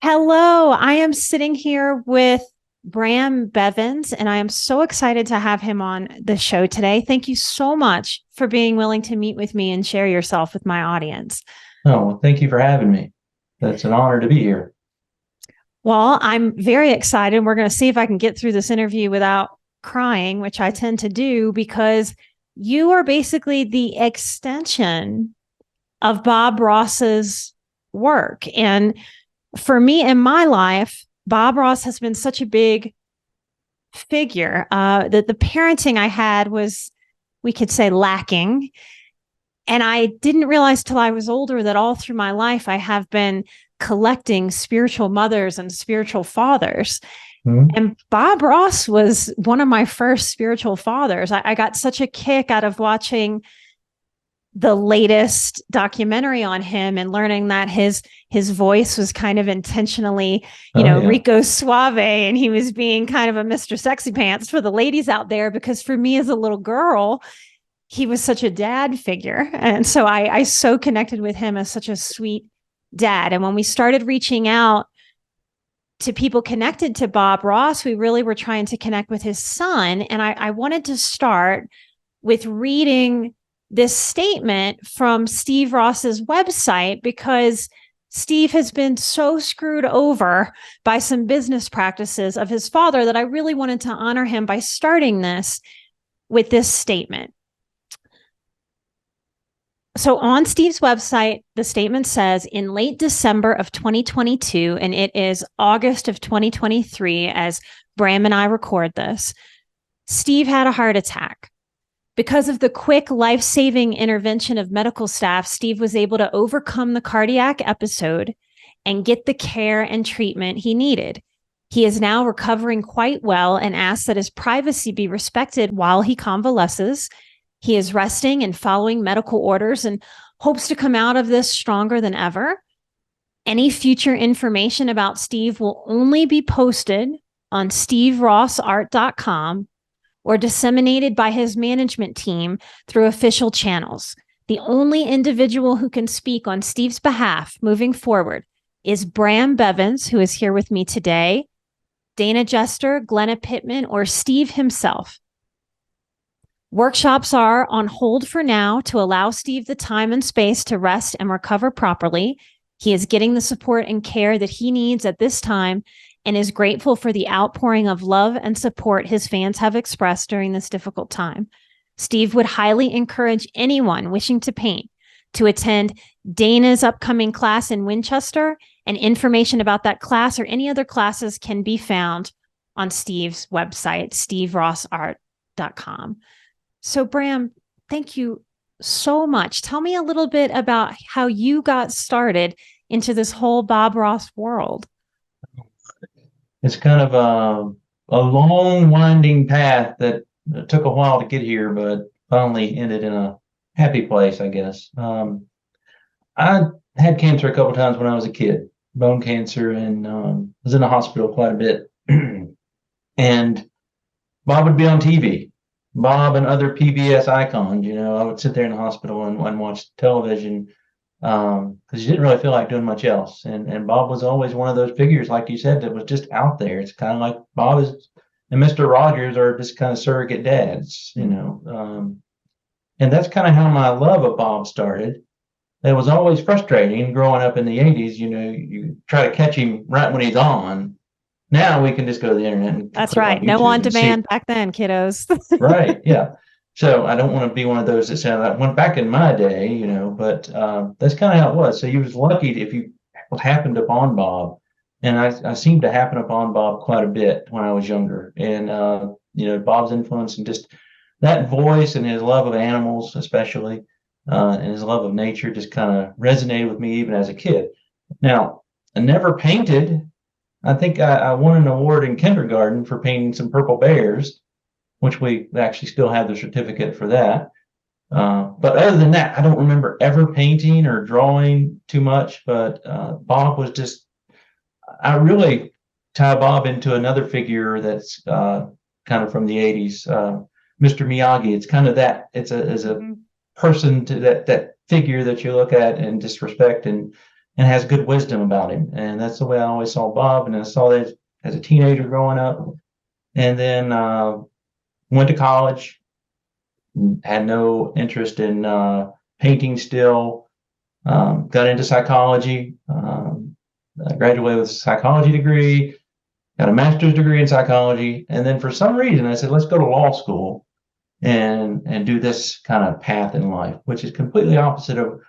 Hello, I am sitting here with Bram Bevins, and I am so excited to have him on the show today. Thank you so much for being willing to meet with me and share yourself with my audience. Oh, well, thank you for having me. That's an honor to be here. Well, I'm very excited. We're going to see if I can get through this interview without crying, which I tend to do because you are basically the extension of Bob Ross's work. And for me in my life, Bob Ross has been such a big figure. That the parenting I had was, we could say, lacking. And I didn't realize till I was older that all through my life, I have been collecting spiritual mothers and spiritual fathers. Mhm. And Bob Ross was one of my first spiritual fathers. I got such a kick out of watching the latest documentary on him and learning that his voice was kind of intentionally, Oh, yeah. Rico Suave, and he was being kind of a Mr. Sexy Pants for the ladies out there, because for me as a little girl, he was such a dad figure. And so I so connected with him as such a sweet dad. And when we started reaching out to people connected to Bob Ross, we really were trying to connect with his son. And I wanted to start with reading this statement from Steve Ross's website, because Steve has been so screwed over by some business practices of his father that I really wanted to honor him by starting this with this statement. So on Steve's website, the statement says, in late December of 2022, and it is August of 2023 as Bram and I record this, Steve had a heart attack. Because of the quick life-saving intervention of medical staff, Steve was able to overcome the cardiac episode and get the care and treatment he needed. He is now recovering quite well and asks that his privacy be respected while he convalesces. He is resting and following medical orders and hopes to come out of this stronger than ever. Any future information about Steve will only be posted on steverossart.com or disseminated by his management team through official channels. The only individual who can speak on Steve's behalf moving forward is Bram Bevins, who is here with me today, Dana Jester, Glenna Pittman, or Steve himself. Workshops are on hold for now to allow Steve the time and space to rest and recover properly. He is getting the support and care that he needs at this time and is grateful for the outpouring of love and support his fans have expressed during this difficult time. Steve would highly encourage anyone wishing to paint to attend Dana's upcoming class in Winchester, and information about that class or any other classes can be found on Steve's website, steverossart.com. So Bram, thank you so much. Tell me a little bit about how you got started into this whole Bob Ross world. It's kind of a long, winding path that took a while to get here, but finally ended in a happy place, I guess. I had cancer a couple times when I was a kid, bone cancer, and was in the hospital quite a bit. And Bob would be on TV. Bob and other PBS icons, I would sit there in the hospital and watch television because you didn't really feel like doing much else. And Bob was always one of those figures, like you said, that was just out there. It's kind of like Bob is and Mr. Rogers are just kind of surrogate dads. And that's kind of how my love of Bob started. It was always frustrating growing up in the 80s. You try to catch him right when he's on. Now we can just go to the internet and That's put it right. on No YouTube on and see. demand back then, kiddos. Right, yeah. So I don't want to be one of those that said that went back in my day, but that's kind of how it was. So you was lucky if you happened upon Bob, and I seemed to happen upon Bob quite a bit when I was younger, and Bob's influence and just that voice and his love of animals, especially, and his love of nature, just kind of resonated with me even as a kid. Now, I never painted. I think I won an award in kindergarten for painting some purple bears, which we actually still have the certificate for that. But other than that, I don't remember ever painting or drawing too much. But Bob was just, I really tie Bob into another figure that's kind of from the 80s, Mr. Miyagi. It's kind of that, it's a person to that figure that you look at and disrespect. And and has good wisdom about him. And that's the way I always saw Bob. And I saw that as a teenager growing up. And then went to college, had no interest in painting still, got into psychology, I graduated with a psychology degree, got a master's degree in psychology. And then for some reason, I said, let's go to law school and do this kind of path in life, which is completely opposite of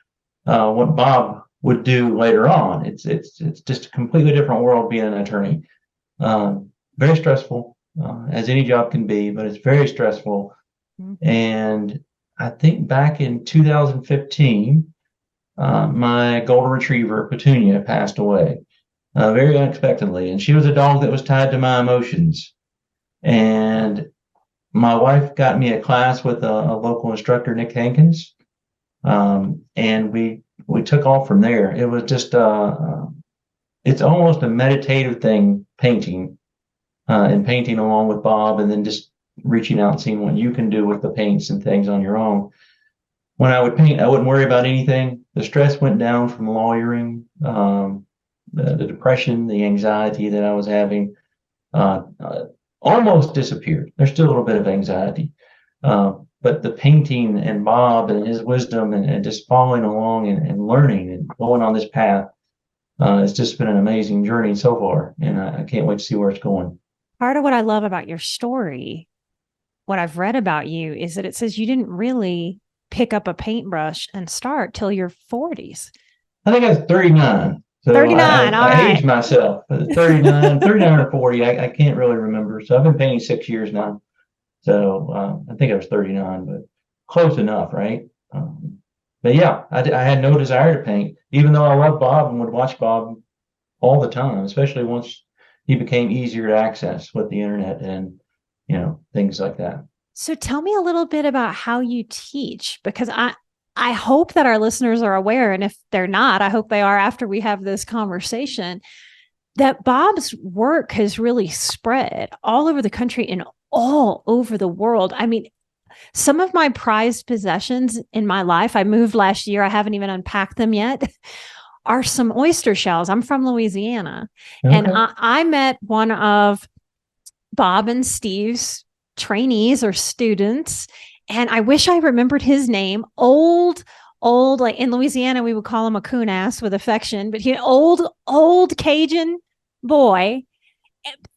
what Bob would do later on. It's just a completely different world being an attorney. Very stressful, as any job can be, but it's very stressful. Mm-hmm. And I think back in 2015, my golden retriever, Petunia, passed away very unexpectedly. And she was a dog that was tied to my emotions. And my wife got me a class with a local instructor, Nick Hankins. And we took off from there. It was just, it's almost a meditative thing, painting, and painting along with Bob, and then just reaching out and seeing what you can do with the paints and things on your own. When I would paint, I wouldn't worry about anything. The stress went down from lawyering, the depression, the anxiety that I was having, almost disappeared. There's still a little bit of anxiety. But the painting and Bob and his wisdom and just following along and learning and going on this path, it's just been an amazing journey so far. And I can't wait to see where it's going. Part of what I love about your story, what I've read about you, is that it says you didn't really pick up a paintbrush and start till your 40s. I think I was 39. So 39, I aged myself. 39 or 40. I can't really remember. So I've been painting 6 years now. So I think I was 39, but close enough, right? But yeah, I had no desire to paint, even though I loved Bob and would watch Bob all the time, especially once he became easier to access with the internet and, things like that. So tell me a little bit about how you teach, because I hope that our listeners are aware, and if they're not, I hope they are after we have this conversation, that Bob's work has really spread all over the country and all over the world. I mean, some of my prized possessions in my life, I moved last year, I haven't even unpacked them yet, are some oyster shells. I'm from Louisiana. Okay. And I met one of Bob and Steve's trainees or students, and I wish I remembered his name. Old, like in Louisiana, we would call him a coon ass with affection, but he old Cajun boy,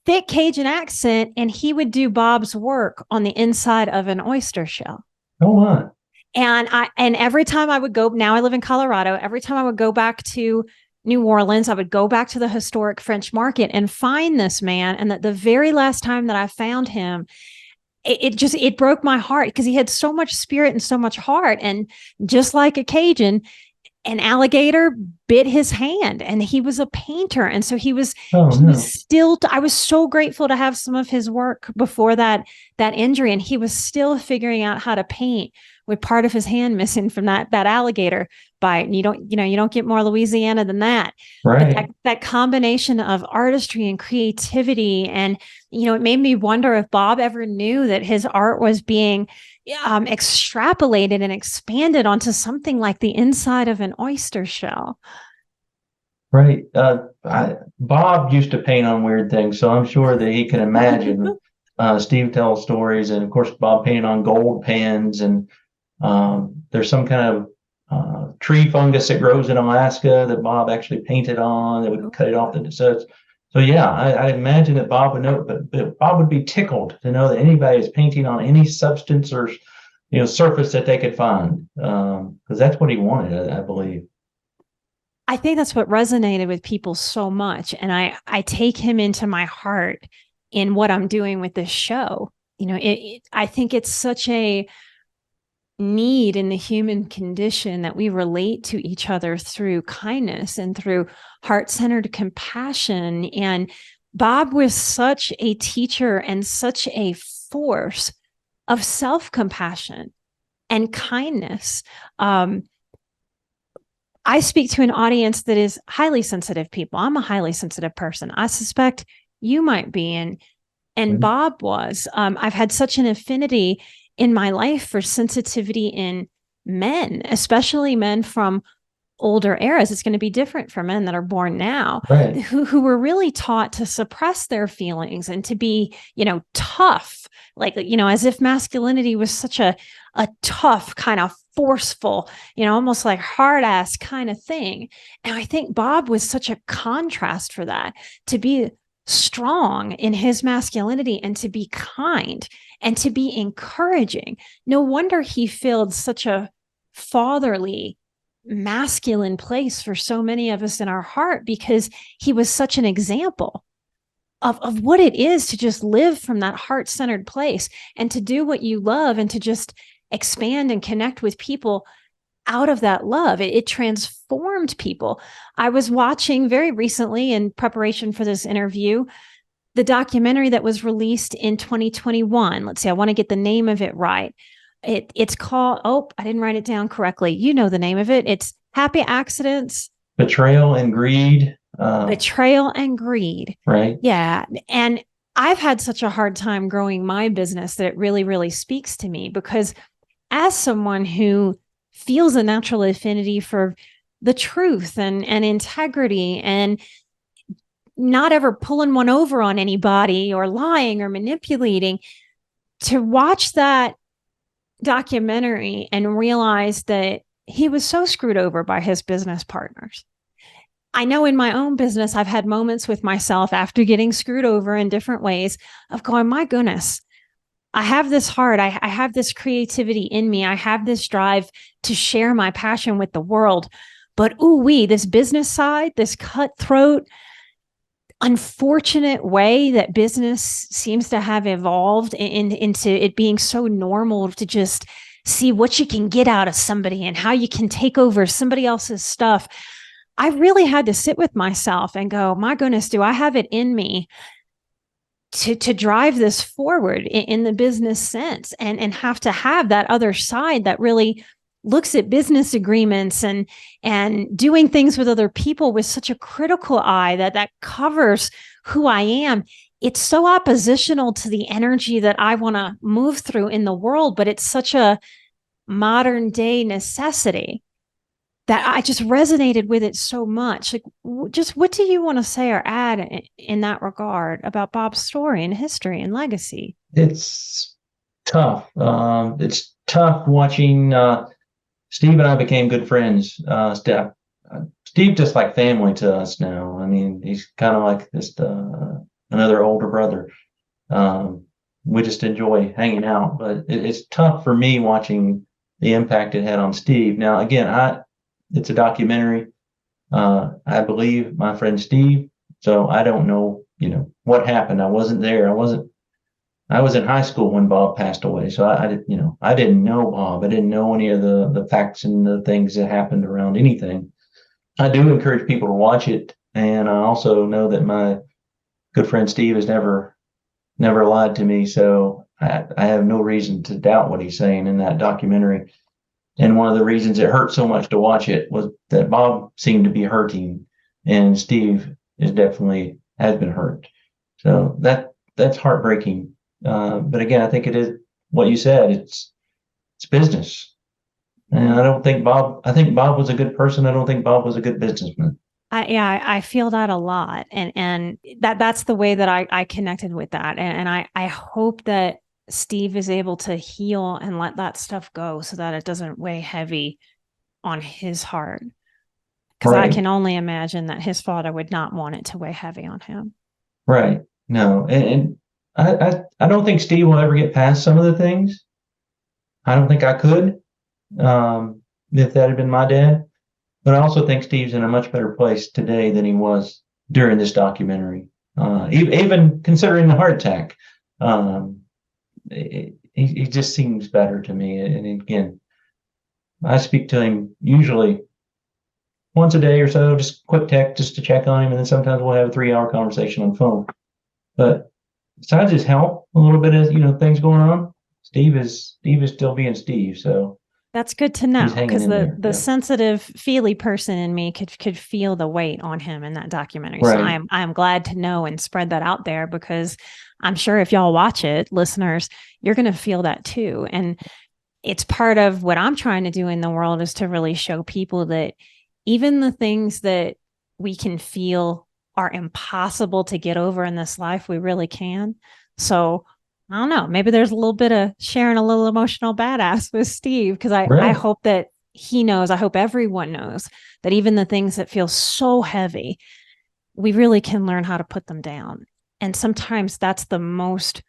thick Cajun accent, and he would do Bob's work on the inside of an oyster shell. Oh, wow. And every time I would go, now I live in Colorado, every time I would go back to New Orleans, I would go back to the historic French Market and find this man. And that the very last time that I found him, it broke my heart, because he had so much spirit and so much heart. And just like a Cajun, an alligator bit his hand, and he was a painter. And so he was still, I was so grateful to have some of his work before that injury. And he was still figuring out how to paint with part of his hand missing from that alligator bite. And you don't get more Louisiana than that. Right. But that combination of artistry and creativity. And, it made me wonder if Bob ever knew that his art was being extrapolated and expanded onto something like the inside of an oyster shell. Right. Bob used to paint on weird things, so I'm sure that he can imagine. Steve tells stories, and of course, Bob painted on gold pens, and there's some kind of tree fungus that grows in Alaska that Bob actually painted on that would cut it off the sets. So yeah, I imagine that Bob would know, but Bob would be tickled to know that anybody is painting on any substance or surface that they could find, because that's what he wanted, I believe. I think that's what resonated with people so much, and I take him into my heart in what I'm doing with this show. I think it's such a need in the human condition that we relate to each other through kindness and through heart-centered compassion. And Bob was such a teacher and such a force of self-compassion and kindness. I speak to an audience that is highly sensitive people. I'm a highly sensitive person. I suspect you might be, and Bob was. I've had such an affinity in my life for sensitivity in men, especially men from older eras. It's going to be different for men that are born now, Right. who were really taught to suppress their feelings and to be, tough, like, as if masculinity was such a tough, kind of forceful, almost like hard ass kind of thing. And I think Bob was such a contrast for that, to be strong in his masculinity and to be kind and to be encouraging. No wonder he filled such a fatherly, masculine place for so many of us in our heart, because he was such an example of what it is to just live from that heart-centered place and to do what you love and to just expand and connect with people out of that love. It transformed people. I was watching very recently, in preparation for this interview, the documentary that was released in 2021. Let's see, I want to get the name of it right. It's called, I didn't write it down correctly. You know the name of it. It's Happy Accidents. Betrayal and Greed. Betrayal and Greed. Right. Yeah. And I've had such a hard time growing my business that it really, really speaks to me, because as someone who feels a natural affinity for the truth and integrity and not ever pulling one over on anybody or lying or manipulating, to watch that documentary and realize that he was so screwed over by his business partners. I know in my own business, I've had moments with myself after getting screwed over in different ways of going, my goodness, I have this heart. I have this creativity in me. I have this drive to share my passion with the world. But this business side, this cutthroat, unfortunate way that business seems to have evolved into it being so normal to just see what you can get out of somebody and how you can take over somebody else's stuff. I really had to sit with myself and go, my goodness, do I have it in me to drive this forward in the business sense, and have to have that other side that really looks at business agreements and doing things with other people with such a critical eye that covers who I am. It's so oppositional to the energy that I want to move through in the world, but it's such a modern day necessity that I just resonated with it so much. Like, just what do you want to say or add in that regard about Bob's story and history and legacy? It's tough. It's tough watching. Steve and I became good friends. Steve just like family to us now. I mean, he's kind of like just another older brother. We just enjoy hanging out, but it's tough for me watching the impact it had on Steve. Now, again, it's a documentary. I believe my friend Steve, so I don't know, what happened. I wasn't there. I was in high school when Bob passed away, so I didn't know Bob. I didn't know any of the facts and the things that happened around anything. I do encourage people to watch it, and I also know that my good friend Steve has never lied to me, so I have no reason to doubt what he's saying in that documentary. And one of the reasons it hurt so much to watch it was that Bob seemed to be hurting, and Steve has been hurt. So that's heartbreaking. But again, I think it is what you said. It's business, and I think Bob was a good person. I don't think Bob was a good businessman. I feel that a lot, and that's the way that I connected with that, and I hope that Steve is able to heal and let that stuff go so that it doesn't weigh heavy on his heart. Because right. I can only imagine that his father would not want it to weigh heavy on him. Right. No, and I don't think Steve will ever get past some of the things. I don't think I could, if that had been my dad. But I also think Steve's in a much better place today than he was during this documentary. Even considering the heart attack, he just seems better to me. And again, I speak to him usually once a day or so, just quick text just to check on him, and then sometimes we'll have a 3-hour conversation on the phone. But besides his health, a little bit of things going on, Steve is still being Steve. So that's good to know, because the sensitive, feely person in me could feel the weight on him in that documentary. Right. So I'm glad to know and spread that out there, because I'm sure if y'all watch it, listeners, you're going to feel that too. And it's part of what I'm trying to do in the world, is to really show people that even the things that we can feel are impossible to get over in this life, we really can. So I don't know, maybe there's a little bit of sharing a little emotional badass with Steve, because I hope that he knows, I hope everyone knows that even the things that feel so heavy, we really can learn how to put them down. And sometimes that's the most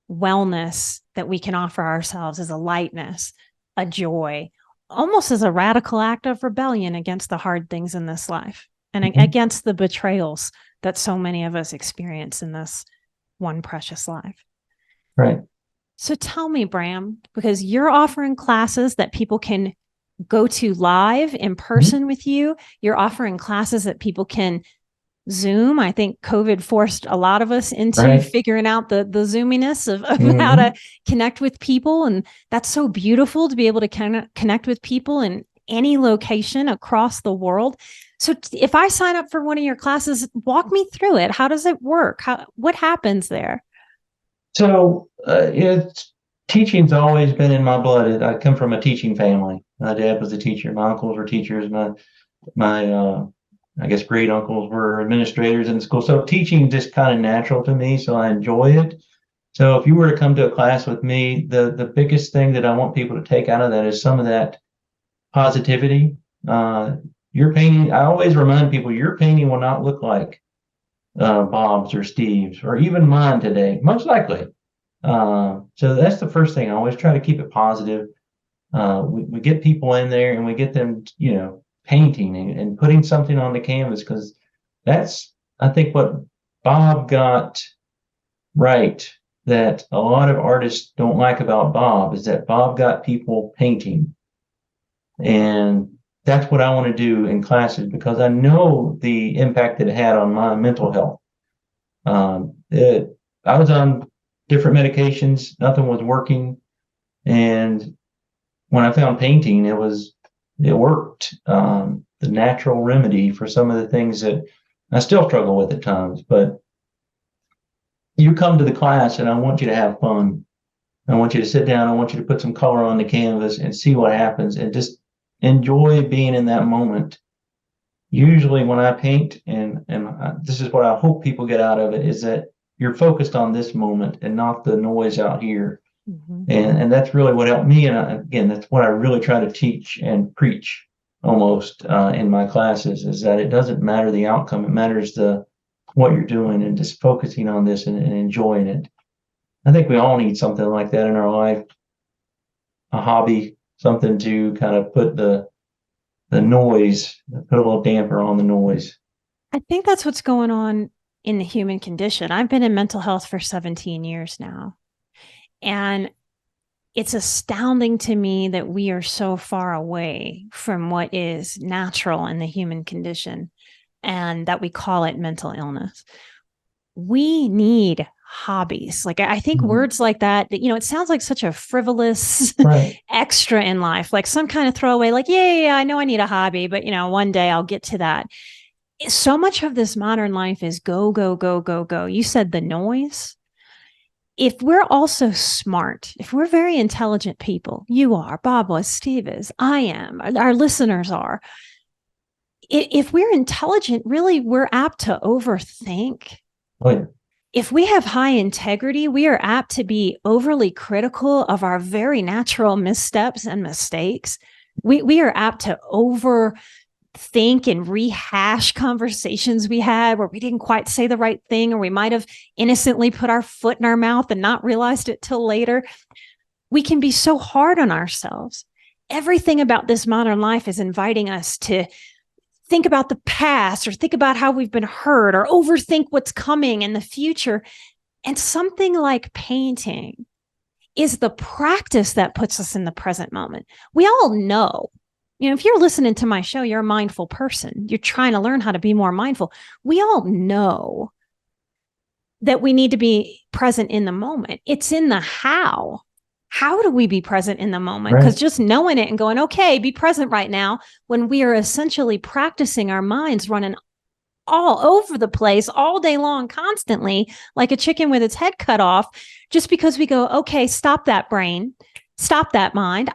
wellness that we can offer ourselves, is a lightness, a joy, almost as a radical act of rebellion against the hard things in this life and against the betrayals that so many of us experience in this one precious life. Right. So tell me, Bram, because you're offering classes that people can go to live in person with you. You're offering classes that people can Zoom. I think COVID forced a lot of us into figuring out the zoominess of how to connect with people. And that's so beautiful to be able to connect with people in any location across the world. So if I sign up for one of your classes, walk me through it. How does it work? What happens there? So teaching's always been in my blood. I come from a teaching family. My dad was a teacher. My uncles were teachers. My I guess great uncles were administrators in the school. So teaching just kind of natural to me. So I enjoy it. So if you were to come to a class with me, the biggest thing that I want people to take out of that is some of that positivity. Your painting, I always remind people, your painting will not look like Bob's or Steve's or even mine today, most likely. So that's the first thing. I always try to keep it positive. We get people in there and we get them, painting and putting something on the canvas, because that's, I think, what Bob got right, that a lot of artists don't like about Bob, is that Bob got people painting. And that's what I want to do in classes, because I know the impact that it had on my mental health. I was on different medications, nothing was working. And when I found painting, it worked. The natural remedy for some of the things that I still struggle with at times. But you come to the class and I want you to have fun. I want you to sit down. I want you to put some color on the canvas and see what happens and just enjoy being in that moment. Usually when I paint, and this is what I hope people get out of it, is that you're focused on this moment and not the noise out here. And that's really what helped me. And again, that's what I really try to teach and preach almost in my classes, is that it doesn't matter the outcome. It matters what you're doing, and just focusing on this and enjoying it. I think we all need something like that in our life, a hobby, something to kind of put the noise, put a little damper on the noise. I think that's what's going on in the human condition. I've been in mental health for 17 years now. And it's astounding to me that we are so far away from what is natural in the human condition, and that we call it mental illness. We need hobbies. Like, I think words like that, it sounds like such a frivolous extra in life, like some kind of throwaway, like, yeah, I know I need a hobby, but one day I'll get to that. So much of this modern life is go, go, go, go, go. You said the noise. If we're also smart, if we're very intelligent people, you are, Bob was, Steve is, I am, our listeners are. If we're intelligent, really, we're apt to overthink. If we have high integrity, we are apt to be overly critical of our very natural missteps and mistakes. We are apt to overthink and rehash conversations we had where we didn't quite say the right thing, or we might have innocently put our foot in our mouth and not realized it till later. We can be so hard on ourselves. Everything about this modern life is inviting us to think about the past, or think about how we've been hurt, or overthink what's coming in the future. And something like painting is the practice that puts us in the present moment. We all know, if you're listening to my show, you're a mindful person. You're trying to learn how to be more mindful. We all know that we need to be present in the moment. It's in the how. How do we be present in the moment? Because just knowing it and going, okay, be present right now, when we are essentially practicing our minds running all over the place all day long, constantly, like a chicken with its head cut off, just because we go, okay, stop that brain, stop that mind.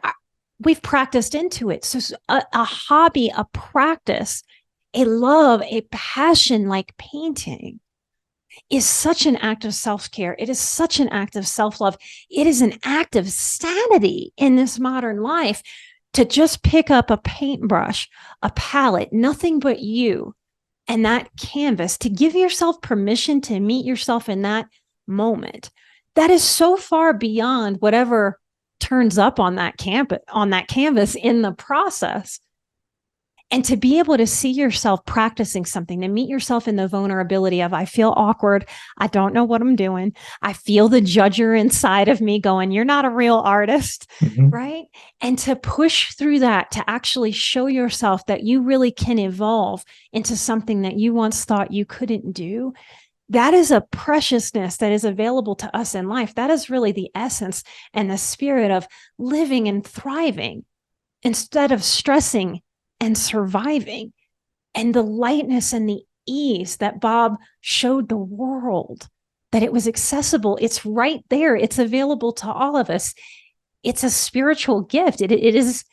we've practiced into it. So a hobby, a practice, a love, a passion like painting is such an act of self-care. It is such an act of self-love. It is an act of sanity in this modern life to just pick up a paintbrush, a palette, nothing but you, and that canvas, to give yourself permission to meet yourself in that moment. That is so far beyond whatever turns up on that canvas in the process. And to be able to see yourself practicing something, to meet yourself in the vulnerability of, I feel awkward. I don't know what I'm doing. I feel the judger inside of me going, you're not a real artist, right? And to push through that, to actually show yourself that you really can evolve into something that you once thought you couldn't do. That is a preciousness that is available to us in life. That is really the essence and the spirit of living and thriving instead of stressing and surviving. And the lightness and the ease that Bob showed the world, that it was accessible. It's right there. It's available to all of us. It's a spiritual gift. It is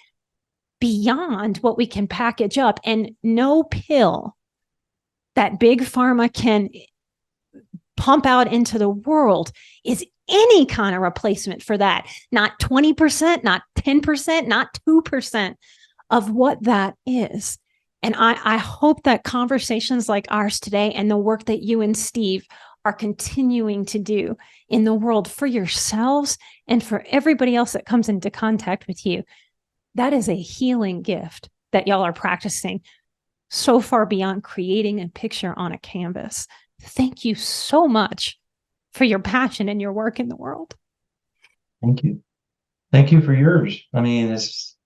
beyond what we can package up. And no pill that big pharma can pump out into the world is any kind of replacement for that. Not 20%, not 10%, not 2% of what that is. And I hope that conversations like ours today and the work that you and Steve are continuing to do in the world for yourselves and for everybody else that comes into contact with you, that is a healing gift that y'all are practicing so far beyond creating a picture on a canvas. Thank you so much for your passion and your work in the world. Thank you. Thank you for yours. I mean, it's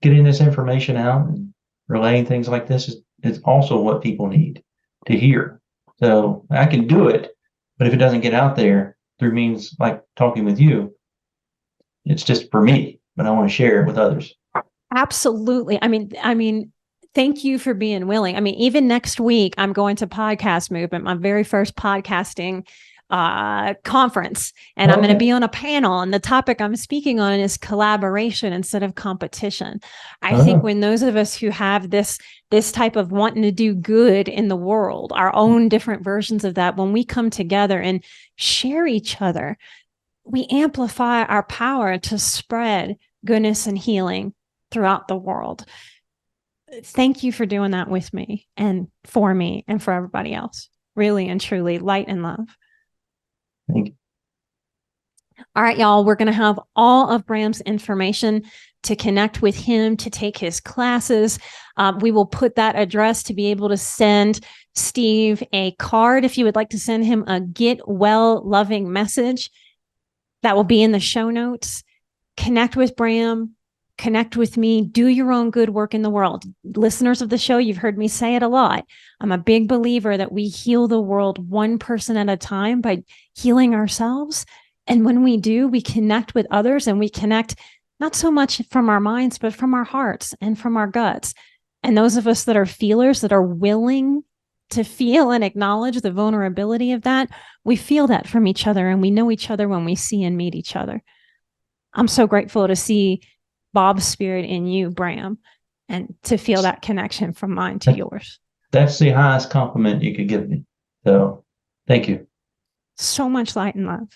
getting this information out and relaying things like this is also what people need to hear. So I can do it, but if it doesn't get out there through means like talking with you, it's just for me, but I want to share it with others. Absolutely. I mean, thank you for being willing. I mean, even next week, I'm going to Podcast Movement, my very first podcasting conference, and I'm going to be on a panel, and the topic I'm speaking on is collaboration instead of competition. I think when those of us who have this type of wanting to do good in the world, our own different versions of that, when we come together and share each other, we amplify our power to spread goodness and healing throughout the world. Thank you for doing that with me and for everybody else. Really and truly, light and love. Thank you. All right, y'all, we're going to have all of Bram's information to connect with him, to take his classes. We will put that address to be able to send Steve a card if you would like to send him a get well loving message. That will be in the show notes. Connect with Bram. Connect with me, do your own good work in the world. Listeners of the show, you've heard me say it a lot. I'm a big believer that we heal the world one person at a time by healing ourselves. And when we do, we connect with others, and we connect not so much from our minds, but from our hearts and from our guts. And those of us that are feelers, that are willing to feel and acknowledge the vulnerability of that, we feel that from each other, and we know each other when we see and meet each other. I'm so grateful to see Bob's spirit in you, Bram, and to feel that connection from mine to yours. That's the highest compliment you could give me. So thank you. So much light and love.